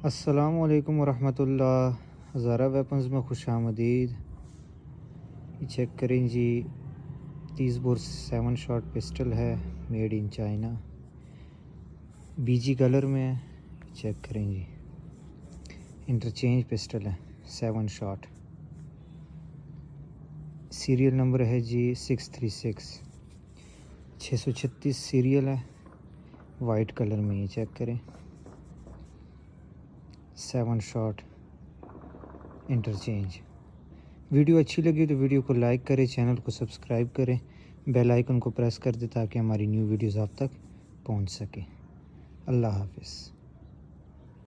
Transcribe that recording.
अस्सलामुअलैकुम वरहमतुल्लाह। हज़ारा वेपन्स में खुश आमदीद। ये चेक करें जी, 30 बोर 7 शॉट पिस्टल है, made in China, BG colour में है। चेक करें जी, इंटरचेंज पिस्टल है, 7 शॉट। सीरियल नंबर है जी 636, 636 सीरियल है, वाइट कलर में। ये चेक करें, 7 शॉट इंटरचेंज। वीडियो अच्छी लगी तो वीडियो को लाइक करें, चैनल को सब्सक्राइब करें, बेल आइकन को प्रेस कर दें ताकि हमारी न्यू वीडियोज़ आप तक पहुंच सके। अल्लाह हाफ़िज़।